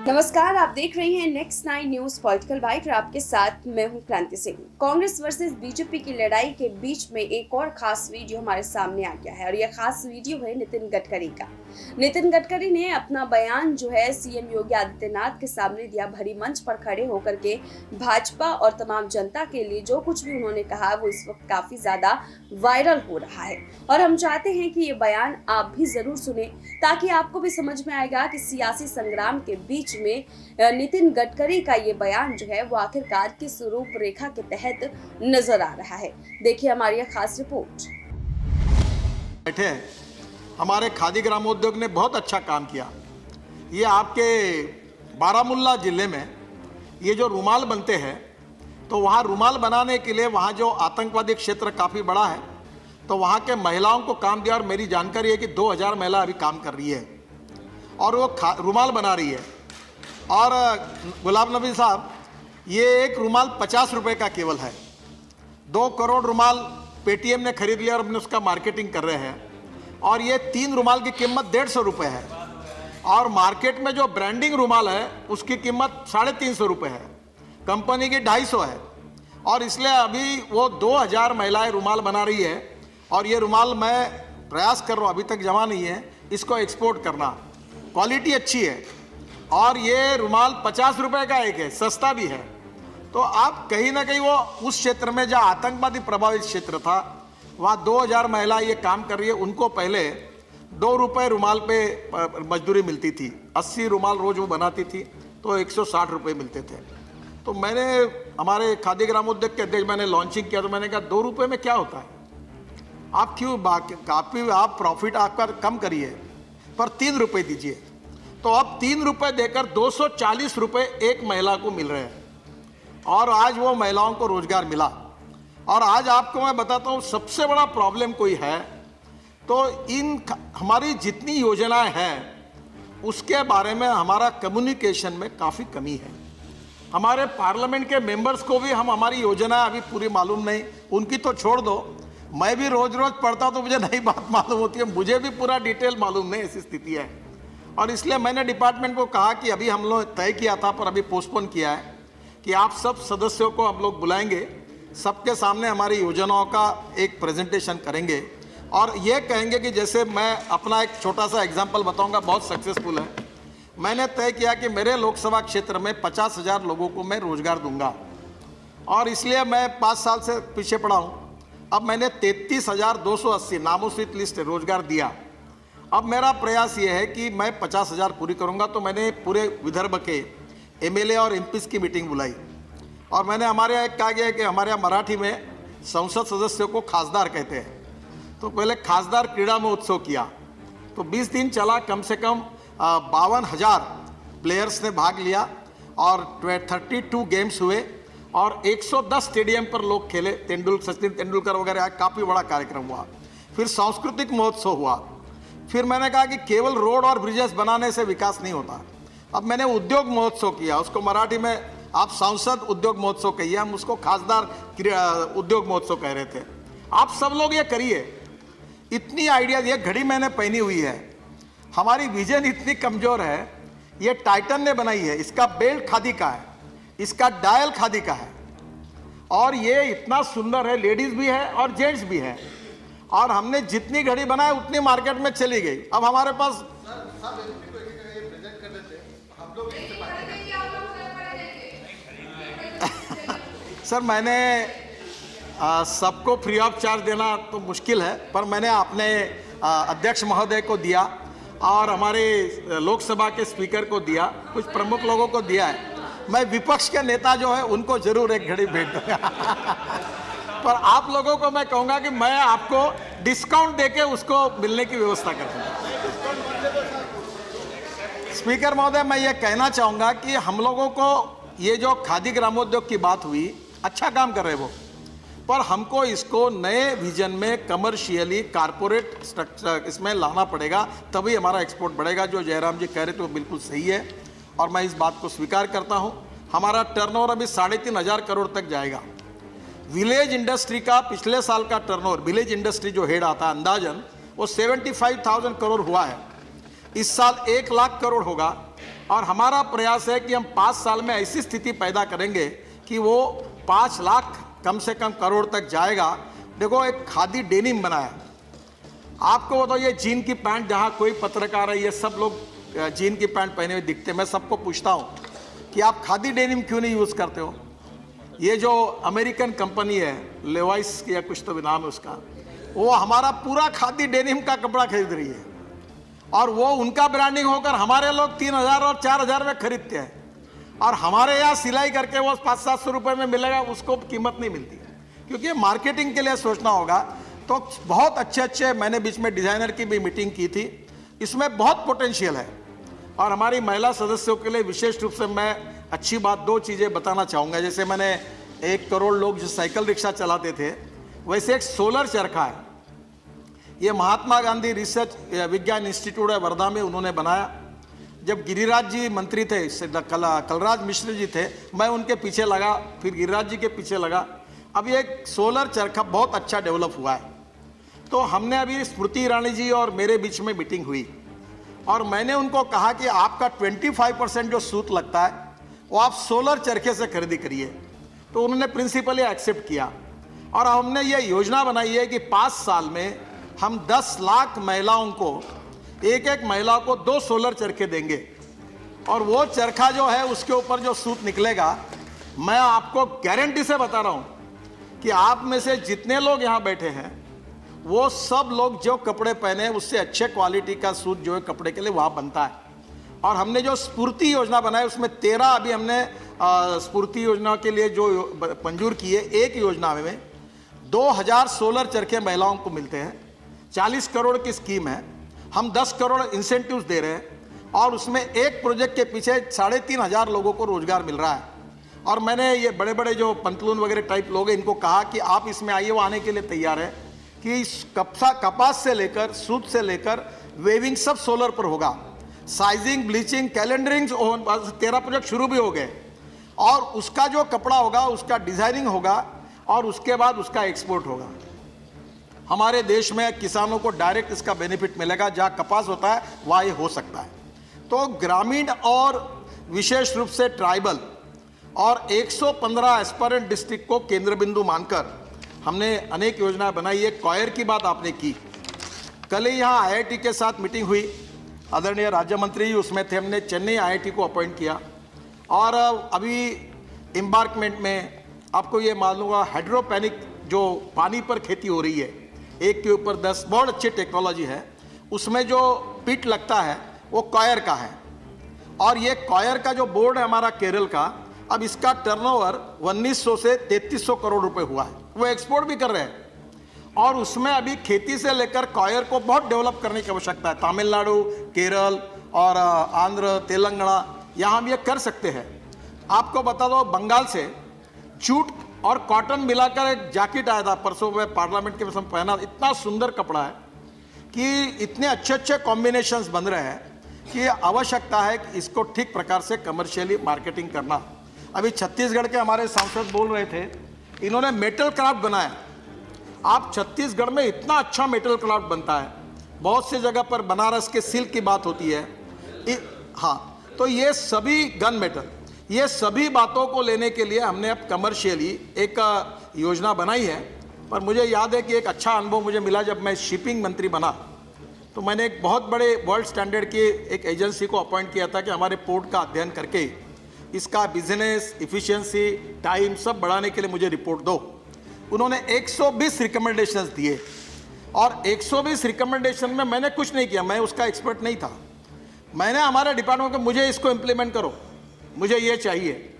नमस्कार, आप देख रहे हैं नेक्स्ट 9 न्यूज पॉलिटिकल बाइट और आपके साथ मैं हूं क्रांति सिंह। कांग्रेस वर्सेस बीजेपी की लड़ाई के बीच में एक और खास वीडियो हमारे सामने आ गया है और यह खास वीडियो है नितिन गडकरी का। नितिन गडकरी ने अपना बयान जो है सीएम योगी आदित्यनाथ के सामने दिया। भरी मंच पर खड़े होकर के भाजपा और तमाम जनता के लिए जो कुछ भी उन्होंने कहा वो इस वक्त काफी ज्यादा वायरल हो रहा है और हम चाहते हैं कि ये बयान आप भी जरूर सुने ताकि आपको भी समझ में आएगा कि सियासी संग्राम के बीच में नितिन गडकरी का ये बयान जो है वो आखिरकार किस रूपरेखा के तहत नजर आ रहा है। देखिए हमारी यह खास रिपोर्ट। बैठे हमारे खादी ग्रामोद्योग ने बहुत अच्छा काम किया। ये आपके बारामूला जिले में ये जो रुमाल बनते हैं तो वहाँ रुमाल बनाने के लिए वहाँ जो आतंकवादी क्षेत्र काफ़ी बड़ा है तो वहाँ के महिलाओं को काम दिया और मेरी जानकारी है कि 2000 महिला अभी काम कर रही है और वो रुमाल बना रही है। और गुलाब नबी साहब, ये एक रुमाल 50 रुपये का केवल है। 2 करोड़ रुमाल पेटीएम ने खरीद लिया और अपने उसका मार्केटिंग कर रहे हैं और ये 3 रुमाल की कीमत 150 रुपये है और मार्केट में जो ब्रांडिंग रुमाल है उसकी कीमत 350 रुपये है, कंपनी की 250 है। और इसलिए अभी वो 2000 महिलाएं रुमाल बना रही है और ये रुमाल मैं प्रयास कर रहा हूँ, अभी तक जमा नहीं है, इसको एक्सपोर्ट करना। क्वालिटी अच्छी है और ये रुमाल 50 रुपये का एक है, सस्ता भी है। तो आप कहीं ना कहीं वो उस क्षेत्र में जहाँ आतंकवादी प्रभावित क्षेत्र था वहाँ 2000 महिला ये काम कर रही है। उनको पहले 2 रुपये रुमाल पे मजदूरी मिलती थी, 80 रुमाल रोज वो बनाती थी तो 160 रुपये मिलते थे। तो मैंने हमारे खादी ग्रामोद्योग के अध्यक्ष मैंने लॉन्चिंग किया तो मैंने कहा 2 रुपये में क्या होता है, आप क्यों काफ़ी आप प्रॉफिट आपका कम करिए पर 3 रुपये दीजिए। तो अब 3 रुपये देकर 240 रुपये एक महिला को मिल रहे हैं और आज वो महिलाओं को रोजगार मिला। और आज आपको मैं बताता हूँ सबसे बड़ा प्रॉब्लम कोई है तो इन हमारी जितनी योजनाएं हैं उसके बारे में हमारा कम्युनिकेशन में काफ़ी कमी है। हमारे पार्लियामेंट के मेंबर्स को भी हमारी योजनाएं अभी पूरी मालूम नहीं, उनकी तो छोड़ दो, मैं भी रोज रोज पढ़ता तो मुझे नई बात मालूम होती है, मुझे भी पूरा डिटेल मालूम नहीं, ऐसी स्थिति है। और इसलिए मैंने डिपार्टमेंट को कहा कि अभी हम लोग तय किया था पर अभी पोस्टपोन किया है कि आप सब सदस्यों को हम लोग बुलाएंगे, सबके सामने हमारी योजनाओं का एक प्रेजेंटेशन करेंगे और ये कहेंगे कि जैसे मैं अपना एक छोटा सा एग्जांपल बताऊंगा, बहुत सक्सेसफुल है। मैंने तय किया कि मेरे लोकसभा क्षेत्र में 50,000 लोगों को मैं रोजगार दूंगा और इसलिए मैं 5 साल से पीछे पड़ा हूँ। अब मैंने 33,280 नामोसित लिस्ट रोजगार दिया। अब मेरा प्रयास ये है कि मैं 50,000 पूरी करूंगा। तो मैंने पूरे विदर्भ के एमएलए और एमपीस की मीटिंग बुलाई और मैंने हमारे यहाँ कहा गया है कि हमारे यहाँ मराठी में संसद सदस्यों को खासदार कहते हैं। तो पहले खासदार क्रीड़ा महोत्सव किया तो 20 दिन चला, कम से कम 52,000 प्लेयर्स ने भाग लिया और 32 गेम्स हुए और 110 स्टेडियम पर लोग खेले, सचिन तेंदुलकर वगैरह, काफ़ी बड़ा कार्यक्रम हुआ। फिर सांस्कृतिक महोत्सव हुआ। फिर मैंने कहा कि केवल रोड और ब्रिजेस बनाने से विकास नहीं होता। अब मैंने उद्योग महोत्सव किया, उसको मराठी में आप सांसद उद्योग महोत्सव कहिए, हम उसको खासदार उद्योग महोत्सव कह रहे थे। आप सब लोग ये करिए, इतनी आइडियाज, ये घड़ी मैंने पहनी हुई है, हमारी विजन इतनी कमजोर है, ये टाइटन ने बनाई है, इसका बेल्ट खादी का है, इसका डायल खादी का है और ये इतना सुंदर है, लेडीज भी है और जेंट्स भी है और हमने जितनी घड़ी बनाई उतनी मार्केट में चली गई। अब हमारे पास सर मैंने सबको फ्री ऑफ चार्ज देना तो मुश्किल है पर मैंने अपने अध्यक्ष महोदय को दिया और हमारे लोकसभा के स्पीकर को दिया, कुछ प्रमुख लोगों को दिया है। मैं विपक्ष के नेता जो है उनको जरूर एक घड़ी भेज दूंगा पर आप लोगों को मैं कहूंगा कि मैं आपको डिस्काउंट देके उसको मिलने की व्यवस्था कर दूंगा। स्पीकर महोदय, मैं ये कहना चाहूंगा कि हम लोगों को ये जो खादी ग्रामोद्योग की बात हुई, अच्छा काम कर रहे वो, पर हमको इसको नए विजन में कमर्शियली कारपोरेट स्ट्रक्चर इसमें लाना पड़ेगा, तभी हमारा एक्सपोर्ट बढ़ेगा। जो जयराम जी कह रहे थे वो बिल्कुल सही है और मैं इस बात को स्वीकार करता हूँ। हमारा टर्नओवर अभी 3,500 करोड़ तक जाएगा। विलेज इंडस्ट्री का पिछले साल का टर्नओवर, विलेज इंडस्ट्री जो हेड आता है अंदाजन वो 75,000 करोड़ हुआ है। इस साल 1 लाख करोड़ होगा और हमारा प्रयास है कि हम 5 साल में ऐसी स्थिति पैदा करेंगे कि वो 5 लाख कम से कम करोड़ तक जाएगा। देखो, एक खादी डेनिम बनाया, आपको बताओ, ये जीन की पैंट, जहाँ कोई पत्रकार है, ये सब लोग जीन की पैंट पहने हुए दिखते हैं। मैं सबको पूछता हूँ कि आप खादी डेनिम क्यों नहीं यूज़ करते हो? ये जो अमेरिकन कंपनी है लेवाइस या कुछ तो भी नाम है उसका, वो हमारा पूरा खादी डेनिम का कपड़ा खरीद रही है, और वो उनका ब्रांडिंग होकर हमारे लोग 3,000 और 4,000 में खरीदते हैं, और हमारे यहाँ सिलाई करके वो 500-700 रुपये में मिलेगा, उसको कीमत नहीं मिलती। क्योंकि मार्केटिंग के लिए सोचना होगा। तो बहुत अच्छे मैंने बीच में डिज़ाइनर की भी मीटिंग की थी, इसमें बहुत पोटेंशियल है। और हमारी महिला सदस्यों के लिए विशेष रूप से मैं अच्छी बात 2 चीज़ें बताना चाहूँगा। जैसे मैंने 1 करोड़ लोग जो साइकिल रिक्शा चलाते थे, वैसे एक सोलर चरखा है, ये महात्मा गांधी रिसर्च विज्ञान इंस्टीट्यूट है वर्धा में, उन्होंने बनाया। जब गिरिराज जी मंत्री थे, कलराज मिश्र जी थे, मैं उनके पीछे लगा, फिर गिरिराज जी के पीछे लगा। अब ये एक सोलर चरखा बहुत अच्छा डेवलप हुआ है। तो हमने अभी स्मृति ईरानी जी और मेरे बीच में मीटिंग हुई, और मैंने उनको कहा कि आपका 25% जो सूत लगता है वो आप सोलर चरखे से खरीदी करिए। तो उन्होंने प्रिंसिपली एक्सेप्ट किया, और हमने ये योजना बनाई है कि 5 साल में हम 10 लाख महिलाओं को, एक महिला को 2 सोलर चरखे देंगे, और वो चरखा जो है उसके ऊपर जो सूत निकलेगा, मैं आपको गारंटी से बता रहा हूँ कि आप में से जितने लोग यहाँ बैठे हैं वो सब लोग जो कपड़े पहने हैं उससे अच्छे क्वालिटी का सूत जो है कपड़े के लिए वहाँ बनता है। और हमने जो स्फूर्ति योजना बनाई उसमें 13 अभी हमने स्फूर्ति योजना के लिए जो मंजूर किए, एक योजना में 2000 सोलर चरखे महिलाओं को मिलते हैं। 40 करोड़ की स्कीम है, हम 10 करोड़ इंसेंटिव्स दे रहे हैं, और उसमें एक प्रोजेक्ट के पीछे 3,500 लोगों को रोजगार मिल रहा है। और मैंने ये बड़े बड़े जो पंतलून वगैरह टाइप लोग हैं, इनको कहा कि आप इसमें आइए, वो आने के लिए तैयार है कि कपास से लेकर सूत से लेकर वेविंग सब सोलर पर होगा। साइजिंग, ब्लीचिंग, कैलेंडरिंग 13 प्रोजेक्ट शुरू भी हो गए, और उसका जो कपड़ा होगा उसका डिजाइनिंग होगा, और उसके बाद उसका एक्सपोर्ट होगा। हमारे देश में किसानों को डायरेक्ट इसका बेनिफिट मिलेगा, जहाँ कपास होता है वहाँ ये हो सकता है। तो ग्रामीण और विशेष रूप से ट्राइबल और 115 एस्पायरेंट डिस्ट्रिक्ट को केंद्र बिंदु मानकर हमने अनेक योजना बनाई है। कॉयर की बात आपने की, कल ही यहाँ IIT के साथ मीटिंग हुई, आदरणीय राज्य मंत्री जी उसमें थे। हमने चेन्नई IIT को अपॉइंट किया, और अभी एम्बार्कमेंट में आपको ये मालूम होगा, हाइड्रोपोनिक जो पानी पर खेती हो रही है, 1 के ऊपर 10, बहुत अच्छी टेक्नोलॉजी है। उसमें जो पिट लगता है वो कॉयर का है, और ये कॉयर का जो बोर्ड है हमारा केरल का, अब इसका टर्नओवर 1900 से 3300 करोड़ रुपए हुआ है। वो एक्सपोर्ट भी कर रहे हैं, और उसमें अभी खेती से लेकर कॉयर को बहुत डेवलप करने की आवश्यकता है। तमिलनाडु, केरल और आंध्र, तेलंगाना, यहाँ हम ये कर सकते हैं। आपको बता दो, बंगाल से जूट और कॉटन मिलाकर एक जैकेट आया था परसों में, पार्लियामेंट के में पहना। इतना सुंदर कपड़ा है कि इतने अच्छे कॉम्बिनेशंस बन रहे हैं कि आवश्यकता है कि इसको ठीक प्रकार से कमर्शियली मार्केटिंग करना। अभी छत्तीसगढ़ के हमारे सांसद बोल रहे थे, इन्होंने मेटल क्राफ्ट बनाया। आप छत्तीसगढ़ में इतना अच्छा मेटल क्राफ्ट बनता है, बहुत सी जगह पर बनारस के सिल्क की बात होती है। हाँ, तो ये सभी गन मेटल, ये सभी बातों को लेने के लिए हमने अब कमर्शियली एक योजना बनाई है। पर मुझे याद है कि एक अच्छा अनुभव मुझे मिला जब मैं शिपिंग मंत्री बना, तो मैंने एक बहुत बड़े वर्ल्ड स्टैंडर्ड की एक एजेंसी को अपॉइंट किया था कि हमारे पोर्ट का अध्ययन करके इसका बिजनेस इफिशिएंसी, टाइम सब बढ़ाने के लिए मुझे रिपोर्ट दो। उन्होंने 120 रिकमेंडेशंस दिए, और 120 रिकमेंडेशन में मैंने कुछ नहीं किया, मैं उसका एक्सपर्ट नहीं था। मैंने हमारे डिपार्टमेंट को, मुझे इसको इम्प्लीमेंट करो, मुझे ये चाहिए।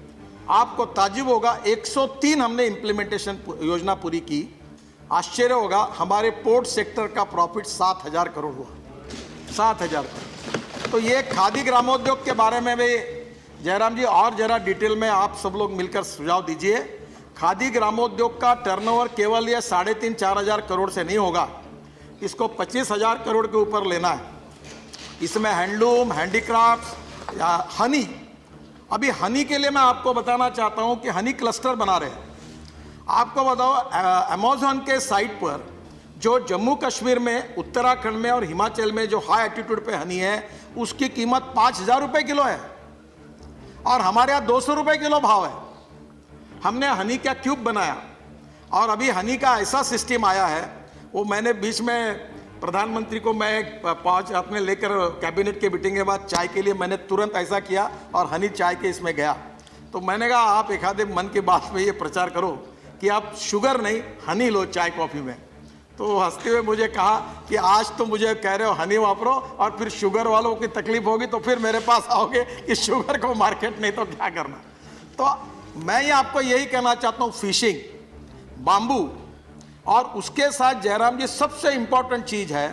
आपको ताज्जुब होगा, 103 हमने इम्प्लीमेंटेशन योजना पूरी की। आश्चर्य होगा, हमारे पोर्ट सेक्टर का प्रॉफिट 7,000 करोड़ हुआ, 7,000 करोड़। तो ये खादी ग्रामोद्योग के बारे में भी जयराम जी और जरा डिटेल में आप सब लोग मिलकर सुझाव दीजिए। खादी ग्रामोद्योग का टर्नओवर केवल ये 3,500-4 हज़ार करोड़ से नहीं होगा, इसको 25,000 करोड़ के ऊपर लेना है। इसमें हैंडलूम, हैंडीक्राफ्ट या हनी, अभी हनी के लिए मैं आपको बताना चाहता हूं कि हनी क्लस्टर बना रहे हैं। आपको बताओ, अमेज़न के साइट पर जो जम्मू कश्मीर में, उत्तराखंड में और हिमाचल में जो हाई एल्टीट्यूड पे हनी है, उसकी कीमत 5,000 रुपये किलो है। और हमारे यहाँ 200 रुपये किलो भाव है। हमने हनी का क्यूब बनाया और अभी हनी का ऐसा सिस्टम आया है, वो मैंने बीच में प्रधानमंत्री को मैं पाँच अपने लेकर कैबिनेट के मीटिंग के बाद चाय के लिए मैंने तुरंत ऐसा किया और हनी चाय के इसमें गया। तो मैंने कहा आप एक आधे मन की बात में ये प्रचार करो कि आप शुगर नहीं हनी लो चाय कॉफ़ी में। तो हंसते हुए मुझे कहा कि आज तो मुझे कह रहे हो हनी वापरो और फिर शुगर वालों की तकलीफ होगी तो फिर मेरे पास आओगे कि शुगर को मार्केट नहीं तो क्या करना। तो मैं ये आपको यही कहना चाहता हूँ, फिशिंग, बाम्बू और उसके साथ जयराम जी सबसे इम्पोर्टेंट चीज़ है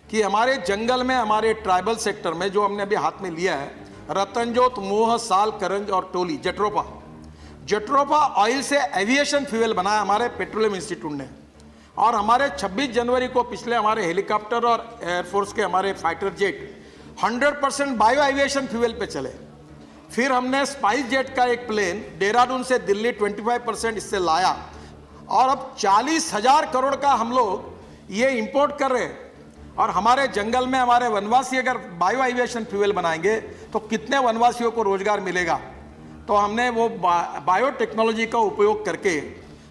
कि हमारे जंगल में, हमारे ट्राइबल सेक्टर में जो हमने अभी हाथ में लिया है, रतनजोत, मोह, साल, करंज और टोली, जट्रोफा ऑयल से एविएशन फ्यूल बनाया हमारे पेट्रोलियम इंस्टीट्यूट ने। और हमारे 26 जनवरी को पिछले हमारे हेलीकॉप्टर और एयरफोर्स के हमारे fighter jet 100% bio aviation fuel पे चले। फिर हमने स्पाइस जेट का एक प्लेन देहरादून से दिल्ली 25% इससे लाया और अब 40,000 करोड़ का हम लोग ये इंपोर्ट कर रहे हैं। और हमारे जंगल में हमारे वनवासी अगर बायो एविएशन फ्यूल बनाएंगे तो कितने वनवासियों को रोजगार मिलेगा। तो हमने वो बायोटेक्नोलॉजी का उपयोग करके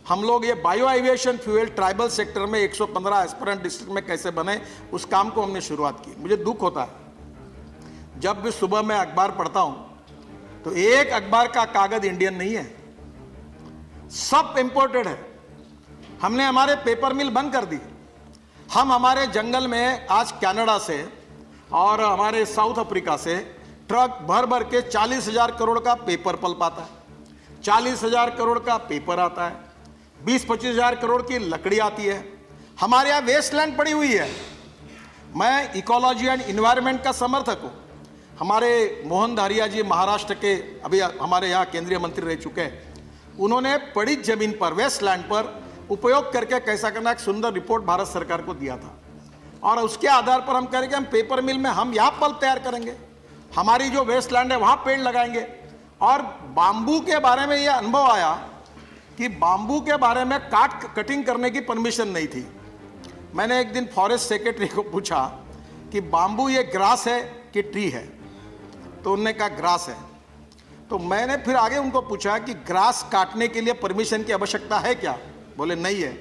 हम लोग ये bio aviation fuel tribal sector में 115 एस्पिरेंट डिस्ट्रिक्ट में कैसे बने, उस काम को हमने शुरुआत की। मुझे दुख होता है जब भी सुबह मैं अखबार पढ़ता हूं तो एक अखबार का कागज इंडियन नहीं है, सब इंपोर्टेड है। हमने हमारे पेपर मिल बंद कर दी। हम हमारे जंगल में आज कनाडा से और हमारे साउथ अफ्रीका से ट्रक भर भर के 40,000 करोड़ का पेपर पल्प आता है, 40,000 करोड़ का पेपर आता है, 20-25 हज़ार करोड़ की लकड़ी आती है। हमारे यहाँ वेस्टलैंड पड़ी हुई है। मैं इकोलॉजी एंड इन्वायरमेंट का समर्थक हूँ। हमारे मोहन धारिया जी महाराष्ट्र के अभी हमारे यहाँ केंद्रीय मंत्री रह चुके हैं। उन्होंने पड़ी जमीन पर, वेस्टलैंड पर उपयोग करके कैसा करना एक सुंदर रिपोर्ट भारत सरकार को दिया था। और उसके आधार पर हम कह रहे कि हम पेपर मिल में हम यहाँ पल्प तैयार करेंगे, हमारी जो वेस्टलैंड है वहाँ पेड़ लगाएंगे। और बाम्बू के बारे में ये अनुभव आया कि बाम्बू के बारे में कटिंग करने की परमिशन नहीं थी। मैंने एक दिन फॉरेस्ट सेक्रेटरी को पूछा कि बाम्बू ये ग्रास है कि ट्री है, तो उन्होंने कहा ग्रास है। तो मैंने फिर आगे उनको पूछा कि ग्रास काटने के लिए परमिशन की आवश्यकता है क्या? बोले नहीं है।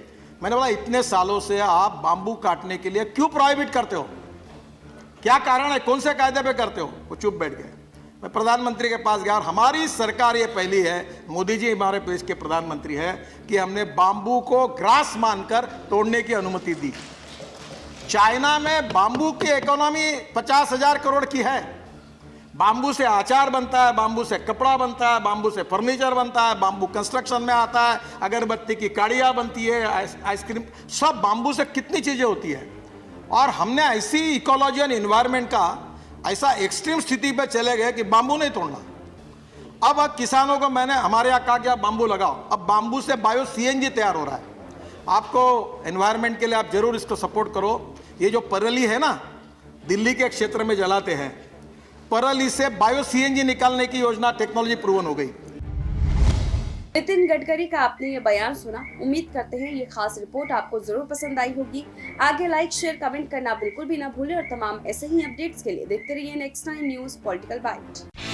मैंने बोला इतने सालों से आप बाम्बू काटने के लिए क्यों प्रोहिबिट करते हो, क्या कारण है, कौन से कायदे पे करते हो? वो चुप बैठ गए। मैं प्रधानमंत्री के पास गया और हमारी सरकार ये पहली है, मोदी जी हमारे देश के प्रधानमंत्री है, कि हमने बाम्बू को ग्रास मानकर तोड़ने की अनुमति दी। चाइना में बाम्बू की इकोनॉमी 50,000 करोड़ की है। बाम्बू से अचार बनता है, बाम्बू से कपड़ा बनता है, बाम्बू से फर्नीचर बनता है, बाम्बू कंस्ट्रक्शन में आता है, अगरबत्ती की काड़ियाँ बनती है, आइसक्रीम, सब बाम्बू से कितनी चीज़ें होती है। और हमने ऐसी इकोलॉजी एंड इन्वायरमेंट का ऐसा एक्सट्रीम स्थिति पे चले गए कि बाम्बू नहीं तोड़ना। अब किसानों को मैंने हमारे यहाँ कहा कि आप बाम्बू लगाओ। अब बाम्बू से बायो सीएनजी तैयार हो रहा है। आपको एनवायरनमेंट के लिए आप जरूर इसको सपोर्ट करो। ये जो परली है ना, दिल्ली के क्षेत्र में जलाते हैं, परली से बायो सीएनजी निकालने की योजना टेक्नोलॉजी प्रूवन हो गई। नितिन गडकरी का आपने ये बयान सुना। उम्मीद करते हैं ये खास रिपोर्ट आपको जरूर पसंद आई होगी। आगे लाइक, शेयर, कमेंट करना बिल्कुल भी ना भूलें और तमाम ऐसे ही अपडेट्स के लिए देखते रहिए नेक्स्ट 9 न्यूज़ पॉलिटिकल बाइट।